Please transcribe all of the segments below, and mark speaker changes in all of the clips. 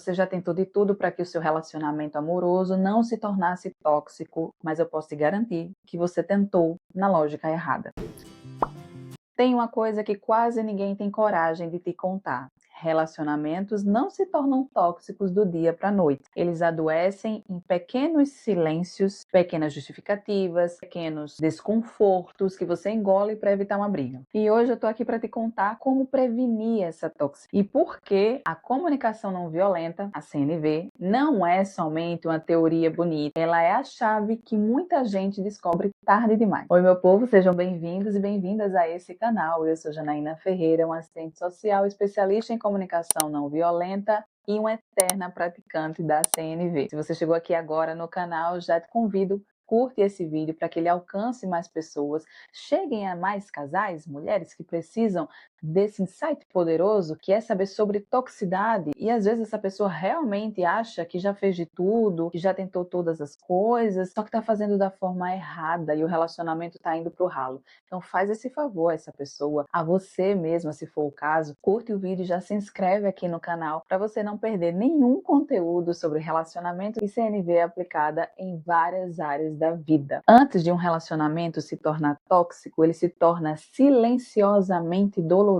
Speaker 1: Você já tentou de tudo para que o seu relacionamento amoroso não se tornasse tóxico, mas eu posso te garantir que você tentou na lógica errada. Tem uma coisa que quase ninguém tem coragem de te contar. Relacionamentos não se tornam tóxicos do dia para a noite. Eles adoecem em pequenos silêncios, pequenas justificativas, pequenos desconfortos que você engole para evitar uma briga. E hoje eu tô aqui para te contar como prevenir essa toxicidade e por que a comunicação não violenta, a CNV, não é somente uma teoria bonita. Ela é a chave que muita gente descobre tarde demais. Oi, meu povo, sejam bem-vindos e bem-vindas a esse canal. Eu sou Janaína Ferreira, uma assistente social especialista em comunicação não violenta e uma eterna praticante da CNV. Se você chegou aqui agora no canal, já te convido, curte esse vídeo para que ele alcance mais pessoas, cheguem a mais casais, mulheres que precisam desse insight poderoso, que é saber sobre toxicidade, e às vezes essa pessoa realmente acha que já fez de tudo, que já tentou todas as coisas, só que está fazendo da forma errada e o relacionamento está indo pro ralo. Então faz esse favor a essa pessoa, a você mesma, se for o caso, curte o vídeo e já se inscreve aqui no canal para você não perder nenhum conteúdo sobre relacionamento e CNV aplicada em várias áreas da vida. Antes de um relacionamento se tornar tóxico, ele se torna silenciosamente doloroso.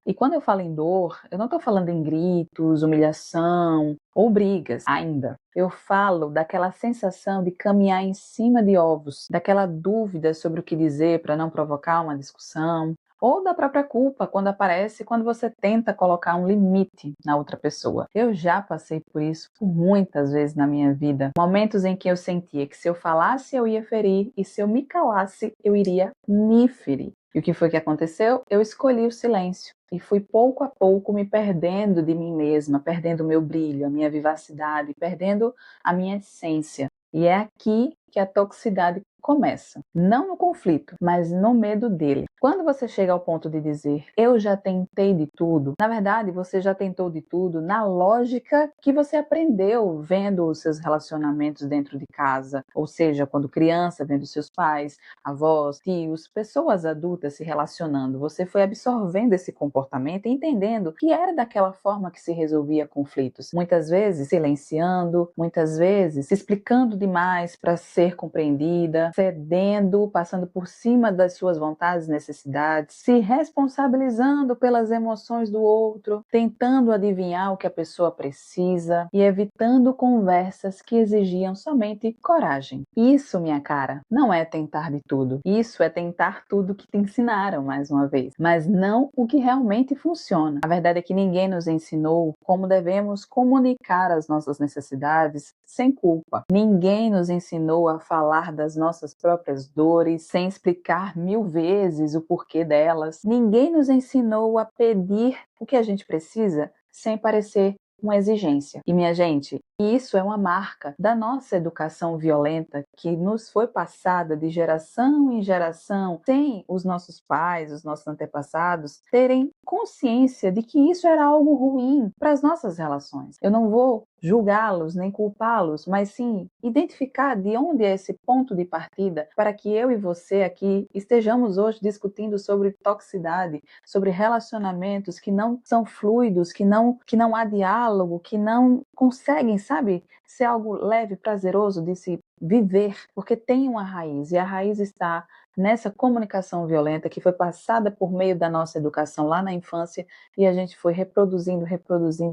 Speaker 1: E quando eu falo em dor, eu não estou falando em gritos, humilhação ou brigas ainda. Eu falo daquela sensação de caminhar em cima de ovos, daquela dúvida sobre o que dizer para não provocar uma discussão, ou da própria culpa quando aparece quando você tenta colocar um limite na outra pessoa. Eu já passei por isso por muitas vezes na minha vida. Momentos em que eu sentia que se eu falasse eu ia ferir e se eu me calasse eu iria me ferir. E o que foi que aconteceu? Eu escolhi o silêncio e fui pouco a pouco me perdendo de mim mesma, perdendo o meu brilho, a minha vivacidade, perdendo a minha essência. E é aqui que a toxicidade começa. Não no conflito, mas no medo dele. Quando você chega ao ponto de dizer, eu já tentei de tudo, na verdade você já tentou de tudo na lógica que você aprendeu vendo os seus relacionamentos dentro de casa, ou seja, quando criança, vendo seus pais, avós, tios, pessoas adultas se relacionando. Você foi absorvendo esse comportamento e entendendo que era daquela forma que se resolvia conflitos. Muitas vezes silenciando, muitas vezes se explicando demais para ser compreendida, cedendo, passando por cima das suas vontades e necessidades, se responsabilizando pelas emoções do outro, tentando adivinhar o que a pessoa precisa e evitando conversas que exigiam somente coragem. Isso, minha cara, não é tentar de tudo. Isso é tentar tudo que te ensinaram, mais uma vez, mas não o que realmente funciona. A verdade é que ninguém nos ensinou como devemos comunicar as nossas necessidades sem culpa. Ninguém nos ensinou a falar das nossas próprias dores sem explicar 1000 vezes o porquê delas. Ninguém nos ensinou a pedir o que a gente precisa sem parecer uma exigência. E minha gente, isso é uma marca da nossa educação violenta que nos foi passada de geração em geração, sem os nossos pais, os nossos antepassados terem consciência de que isso era algo ruim para as nossas relações. Eu não vou julgá-los nem culpá-los, mas sim identificar de onde é esse ponto de partida para que eu e você aqui estejamos hoje discutindo sobre toxicidade, sobre relacionamentos que não são fluidos, que não há diálogo, que não conseguem, sabe, ser algo leve, prazeroso de se viver, porque tem uma raiz, e a raiz está nessa comunicação violenta que foi passada por meio da nossa educação lá na infância e a gente foi reproduzindo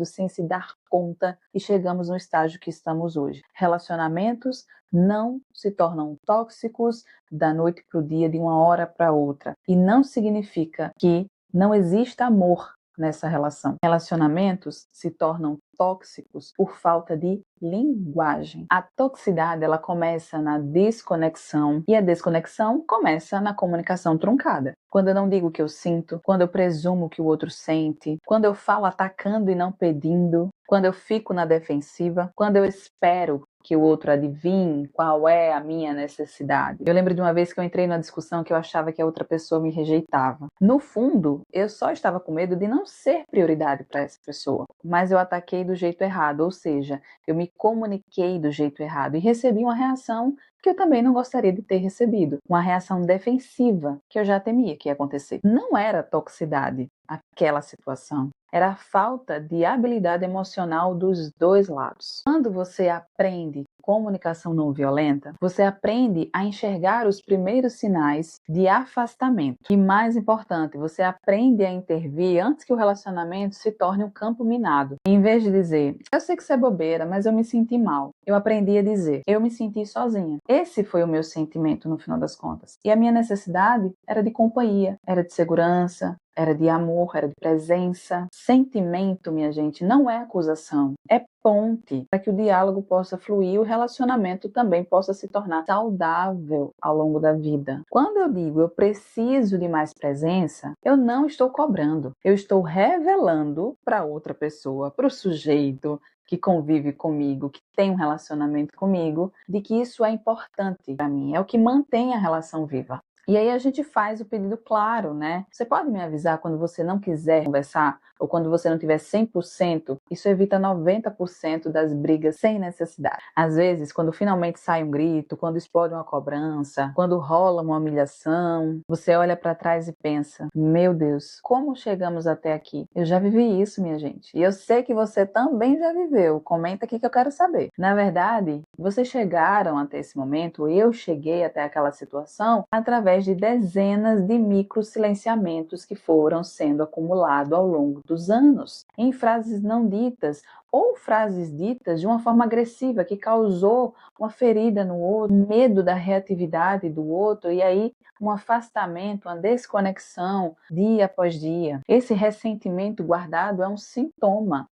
Speaker 1: sem se dar conta e chegamos no estágio que estamos hoje. Relacionamentos não se tornam tóxicos da noite para o dia, de uma hora para outra, e não significa que não exista amor nessa relação. Relacionamentos se tornam tóxicos por falta de linguagem. A toxicidade, ela começa na desconexão e a desconexão começa na comunicação truncada. Quando eu não digo o que eu sinto, quando eu presumo que o outro sente, quando eu falo atacando e não pedindo, quando eu fico na defensiva, quando eu espero que o outro adivinhe qual é a minha necessidade. Eu lembro de uma vez que eu entrei numa discussão que eu achava que a outra pessoa me rejeitava. No fundo, eu só estava com medo de não ser prioridade para essa pessoa, mas eu ataquei do jeito errado, ou seja, eu me comuniquei do jeito errado e recebi uma reação que eu também não gostaria de ter recebido. Uma reação defensiva que eu já temia que ia acontecer. Não era toxicidade aquela situação. Era a falta de habilidade emocional dos dois lados. Quando você aprende comunicação não violenta, você aprende a enxergar os primeiros sinais de afastamento. E mais importante, você aprende a intervir antes que o relacionamento se torne um campo minado. Em vez de dizer, eu sei que isso é bobeira, mas eu me senti mal. Eu aprendi a dizer, eu me senti sozinha. Esse foi o meu sentimento no final das contas. E a minha necessidade era de companhia, era de segurança, era de amor, era de presença. Sentimento, minha gente, não é acusação, é ponte para que o diálogo possa fluir e o relacionamento também possa se tornar saudável ao longo da vida. Quando eu digo eu preciso de mais presença, eu não estou cobrando, eu estou revelando para outra pessoa, para o sujeito que convive comigo, que tem um relacionamento comigo, de que isso é importante para mim, é o que mantém a relação viva. E aí a gente faz o pedido claro, né? Você pode me avisar quando você não quiser conversar ou quando você não tiver 100%? Isso evita 90% das brigas sem necessidade. Às vezes, quando finalmente sai um grito, quando explode uma cobrança, quando rola uma humilhação, você olha para trás e pensa, meu Deus, como chegamos até aqui? Eu já vivi isso, minha gente. E eu sei que você também já viveu. Comenta aqui que eu quero saber. Na verdade, vocês chegaram até esse momento, eu cheguei até aquela situação através de dezenas de micro silenciamentos que foram sendo acumulados ao longo dos anos, em frases não ditas ou frases ditas de uma forma agressiva que causou uma ferida no outro, medo da reatividade do outro e aí um afastamento, uma desconexão dia após dia. Esse ressentimento guardado é um sintoma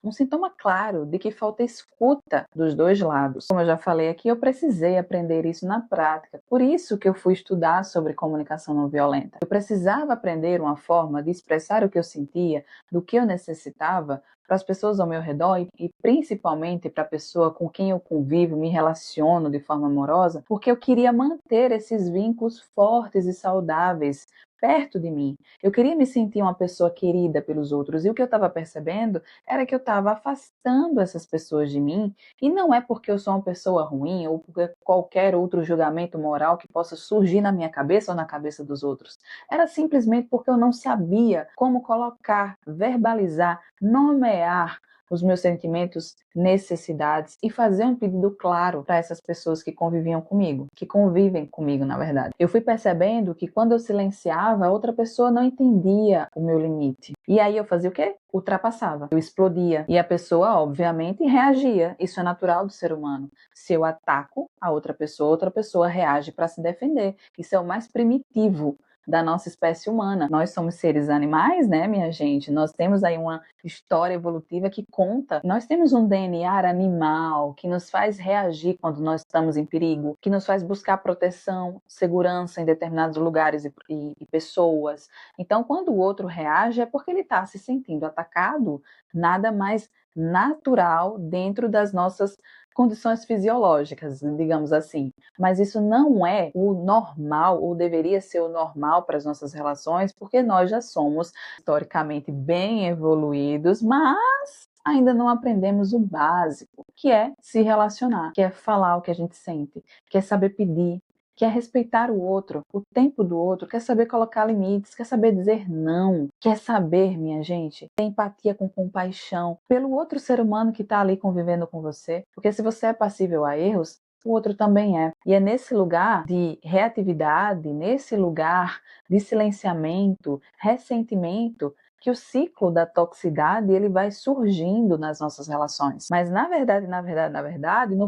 Speaker 1: claro de que falta escuta dos dois lados. Como eu já falei aqui, eu precisei aprender isso na prática. Por isso que eu fui estudar sobre comunicação não violenta. Eu precisava aprender uma forma de expressar o que eu sentia, do que eu necessitava, para as pessoas ao meu redor e principalmente para a pessoa com quem eu convivo, me relaciono de forma amorosa, porque eu queria manter esses vínculos fortes e saudáveis perto de mim. Eu queria me sentir uma pessoa querida pelos outros e o que eu estava percebendo era que eu estava afastando essas pessoas de mim e não é porque eu sou uma pessoa ruim ou porque qualquer outro julgamento moral que possa surgir na minha cabeça ou na cabeça dos outros. Era simplesmente porque eu não sabia como colocar, verbalizar, nomear os meus sentimentos, necessidades e fazer um pedido claro para essas pessoas que conviviam comigo, que convivem comigo, na verdade. Eu fui percebendo que quando eu silenciava, a outra pessoa não entendia o meu limite. E aí eu fazia o quê? Ultrapassava. Eu explodia. E a pessoa, obviamente, reagia. Isso é natural do ser humano. Se eu ataco a outra pessoa reage para se defender. Isso é o mais primitivo da nossa espécie humana. Nós somos seres animais, né, minha gente? Nós temos aí uma história evolutiva que conta. Nós temos um DNA animal que nos faz reagir quando nós estamos em perigo, que nos faz buscar proteção, segurança em determinados lugares e pessoas. Então, quando o outro reage, é porque ele está se sentindo atacado, nada mais natural dentro das nossas condições fisiológicas, digamos assim. Mas isso não é o normal, ou deveria ser o normal para as nossas relações, porque nós já somos historicamente bem evoluídos, mas ainda não aprendemos o básico, que é se relacionar, que é falar o que a gente sente, que é saber pedir, que é respeitar o outro, o tempo do outro, quer saber colocar limites, quer saber dizer não, quer saber, minha gente, ter empatia com compaixão pelo outro ser humano que está ali convivendo com você, porque se você é passível a erros, o outro também é. E é nesse lugar de reatividade, nesse lugar de silenciamento, ressentimento, que o ciclo da toxicidade ele vai surgindo nas nossas relações. Mas na verdade, no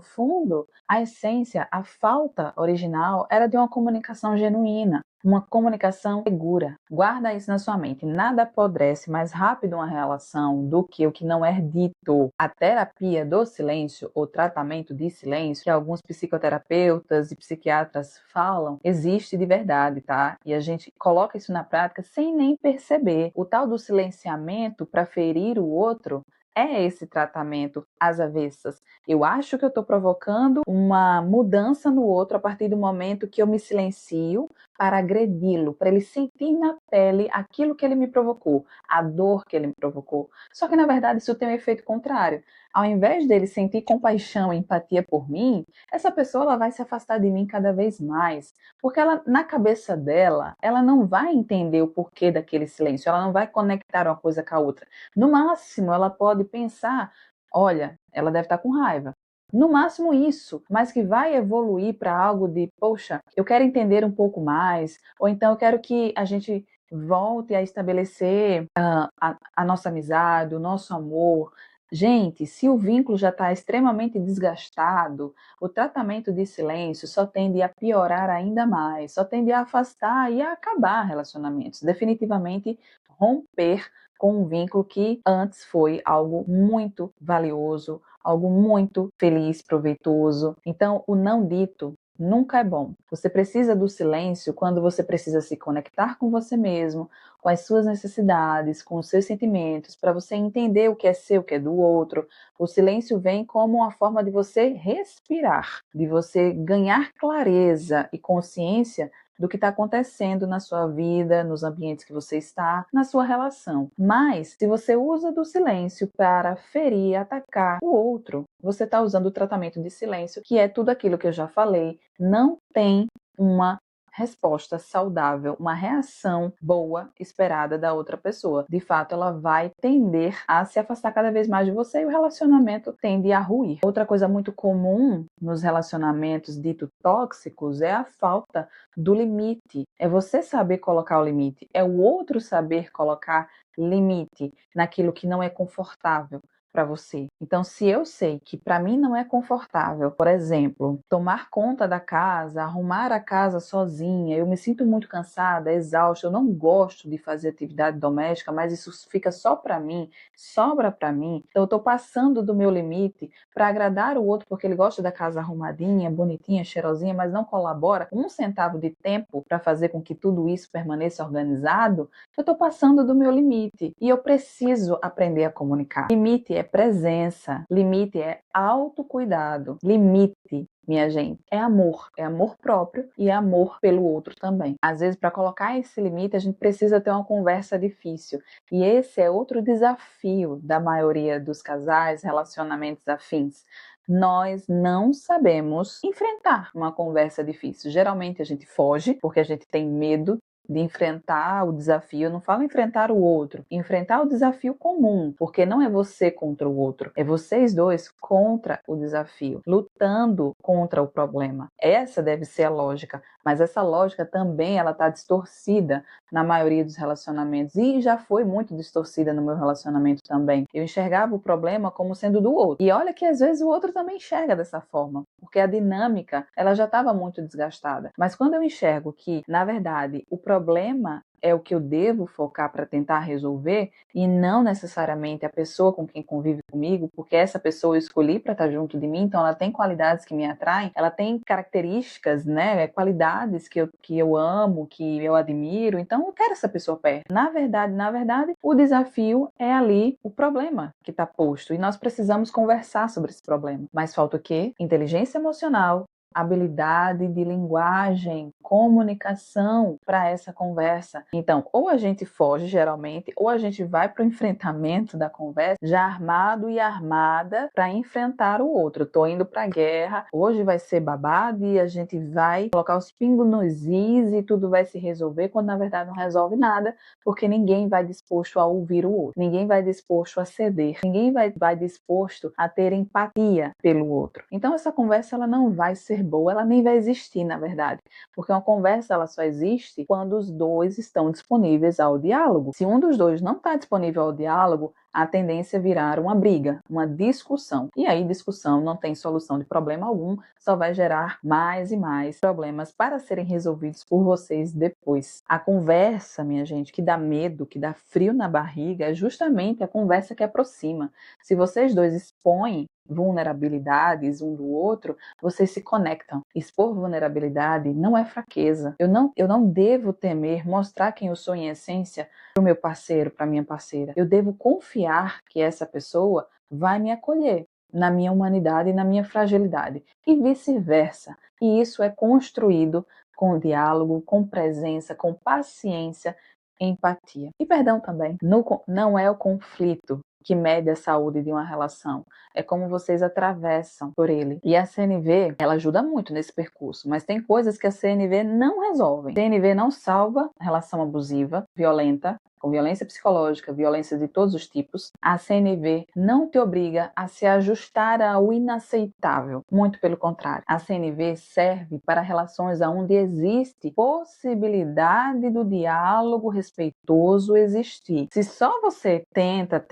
Speaker 1: fundo, a essência, a falta original era de uma comunicação genuína, uma comunicação segura. Guarda isso na sua mente. Nada apodrece mais rápido uma relação do que o que não é dito. A terapia do silêncio, ou tratamento de silêncio, que alguns psicoterapeutas e psiquiatras falam, existe de verdade, tá? E a gente coloca isso na prática sem nem perceber. O tal do silenciamento para ferir o outro é esse tratamento às avessas. Eu acho que eu estou provocando uma mudança no outro a partir do momento que eu me silencio para agredi-lo, para ele sentir na pele aquilo que ele me provocou, a dor que ele me provocou. Só que, na verdade, isso tem um efeito contrário. ao invés dele sentir compaixão e empatia por mim, essa pessoa ela vai se afastar de mim cada vez mais, porque ela, na cabeça dela, ela não vai entender o porquê daquele silêncio, ela não vai conectar uma coisa com a outra. No máximo, ela pode pensar, olha, ela deve estar com raiva. No máximo isso, mas que vai evoluir para algo de, poxa, eu quero entender um pouco mais, ou então eu quero que a gente volte a estabelecer a nossa amizade, o nosso amor. Gente, se o vínculo já está extremamente desgastado, o tratamento de silêncio só tende a piorar ainda mais, só tende a afastar e a acabar relacionamentos. Definitivamente romper com um vínculo que antes foi algo muito valioso, algo muito feliz, proveitoso. Então, o não dito nunca é bom. Você precisa do silêncio quando você precisa se conectar com você mesmo, com as suas necessidades, com os seus sentimentos, para você entender o que é seu, o que é do outro. O silêncio vem como uma forma de você respirar, de você ganhar clareza e consciência do que está acontecendo na sua vida, nos ambientes que você está, na sua relação. Mas, se você usa do silêncio para ferir, atacar o outro, você está usando o tratamento de silêncio, que é tudo aquilo que eu já falei, não tem uma resposta saudável, uma reação boa esperada da outra pessoa. De fato, ela vai tender a se afastar cada vez mais de você e o relacionamento tende a ruir. Outra coisa muito comum nos relacionamentos dito tóxicos é a falta do limite. É você saber colocar o limite, é o outro saber colocar limite naquilo que não é confortável para você. Então, se eu sei que para mim não é confortável, por exemplo, tomar conta da casa, arrumar a casa sozinha, eu me sinto muito cansada, exausta, eu não gosto de fazer atividade doméstica, mas isso fica só para mim, sobra para mim. Então, eu estou passando do meu limite para agradar o outro porque ele gosta da casa arrumadinha, bonitinha, cheirosinha, mas não colabora um centavo de tempo para fazer com que tudo isso permaneça organizado. Eu estou passando do meu limite e eu preciso aprender a comunicar. Limite é presença, limite é autocuidado, limite, minha gente, é amor próprio e é amor pelo outro também. Às vezes, para colocar esse limite, a gente precisa ter uma conversa difícil. E esse é outro desafio da maioria dos casais, relacionamentos afins. Nós não sabemos enfrentar uma conversa difícil. Geralmente a gente foge porque a gente tem medo de enfrentar o desafio. Eu não falo enfrentar o outro, enfrentar o desafio comum, porque não é você contra o outro, é vocês dois contra o desafio, lutando contra o problema. Essa deve ser a lógica, mas essa lógica também ela está distorcida na maioria dos relacionamentos e já foi muito distorcida no meu relacionamento também. Eu enxergava o problema como sendo do outro. E olha que às vezes o outro também enxerga dessa forma, porque a dinâmica ela já estava muito desgastada. Mas quando eu enxergo que, na verdade, o problema é o que eu devo focar para tentar resolver e não necessariamente a pessoa com quem convive comigo, porque essa pessoa eu escolhi para estar junto de mim, então ela tem qualidades que me atraem, ela tem características, né, qualidades que eu amo, que eu admiro, então eu quero essa pessoa perto. Na verdade, o desafio é ali o problema que está posto e nós precisamos conversar sobre esse problema. Mas falta o quê? Inteligência emocional, habilidade de linguagem, comunicação para essa conversa. Então, ou a gente foge geralmente, ou a gente vai para o enfrentamento da conversa já armado e armada para enfrentar o outro. Estou indo para a guerra, hoje vai ser babado e a gente vai colocar os pingos nos is e tudo vai se resolver, quando na verdade não resolve nada, porque ninguém vai disposto a ouvir o outro, ninguém vai disposto a ceder, ninguém vai disposto a ter empatia pelo outro. Então essa conversa ela não vai ser boa, ela nem vai existir, na verdade, porque uma conversa ela só existe quando os dois estão disponíveis ao diálogo. Se um dos dois não está disponível ao diálogo, a tendência é virar uma briga, uma discussão. E aí, discussão não tem solução de problema algum, só vai gerar mais e mais problemas para serem resolvidos por vocês depois. A conversa, minha gente, que dá medo, que dá frio na barriga, é justamente a conversa que aproxima. Se vocês dois expõem vulnerabilidades um do outro, vocês se conectam. Expor vulnerabilidade não é fraqueza. Eu não devo temer mostrar quem eu sou em essência para o meu parceiro, para minha parceira. Eu devo confiar que essa pessoa vai me acolher na minha humanidade e na minha fragilidade, e vice-versa. E isso é construído com diálogo, com presença, com paciência, empatia. E perdão também. Não é o conflito que mede a saúde de uma relação, é como vocês atravessam por ele. E a CNV, ela ajuda muito nesse percurso, mas tem coisas que a CNV não resolve. A CNV não salva relação abusiva, violenta, com violência psicológica, violência de todos os tipos. A CNV não te obriga a se ajustar ao inaceitável, muito pelo contrário. A CNV serve para relações onde existe possibilidade do diálogo respeitoso existir. Se só você tenta,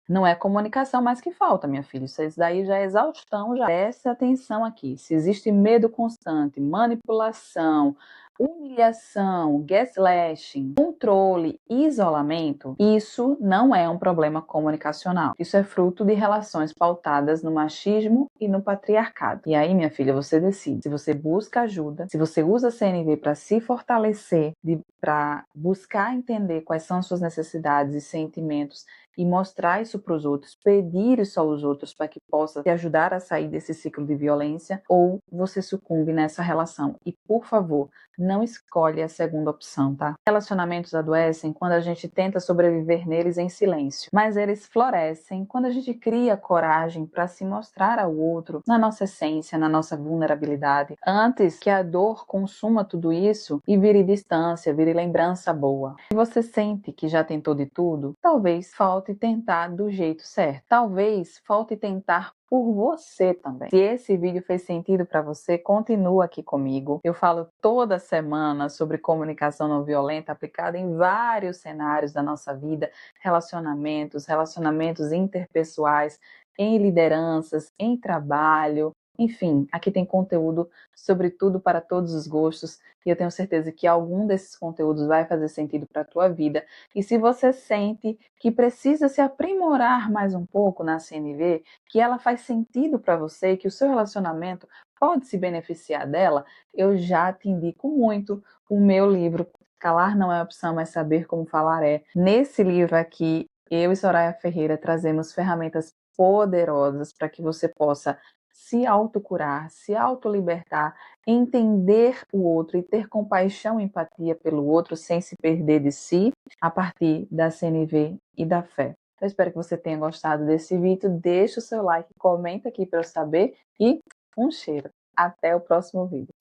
Speaker 1: não é comunicação mais que falta, minha filha. Isso daí já é exaustão, já presta atenção aqui. Se existe medo constante, manipulação, humilhação, gaslighting, controle, isolamento, isso não é um problema comunicacional. Isso é fruto de relações pautadas no machismo e no patriarcado. E aí, minha filha, você decide. Se você busca ajuda, se você usa a CNV para se fortalecer, para buscar entender quais são as suas necessidades e sentimentos e mostrar isso para os outros, pedir isso aos outros para que possa te ajudar a sair desse ciclo de violência, ou você sucumbe nessa relação. E, por favor, não escolhe a segunda opção, tá? Relacionamentos adoecem quando a gente tenta sobreviver neles em silêncio, mas eles florescem quando a gente cria coragem para se mostrar ao outro na nossa essência, na nossa vulnerabilidade, antes que a dor consuma tudo isso e vire distância, vire lembrança boa. Se você sente que já tentou de tudo, talvez falte tentar do jeito certo. Talvez falte tentar por você também. Se esse vídeo fez sentido para você, continua aqui comigo. Eu falo toda semana sobre comunicação não violenta aplicada em vários cenários da nossa vida, relacionamentos interpessoais, em lideranças, em trabalho. Enfim, aqui tem conteúdo sobre tudo para todos os gostos e eu tenho certeza que algum desses conteúdos vai fazer sentido para a tua vida. E se você sente que precisa se aprimorar mais um pouco na CNV, que ela faz sentido para você, que o seu relacionamento pode se beneficiar dela, eu já te indico muito o meu livro Calar Não É Opção, Mas Saber Como Falar É. Nesse livro aqui, eu e Soraya Ferreira trazemos ferramentas poderosas para que você possa se autocurar, se autolibertar, entender o outro e ter compaixão e empatia pelo outro sem se perder de si, a partir da CNV e da fé. Eu espero que você tenha gostado desse vídeo. Deixa o seu like, comenta aqui para eu saber e um cheiro. Até o próximo vídeo.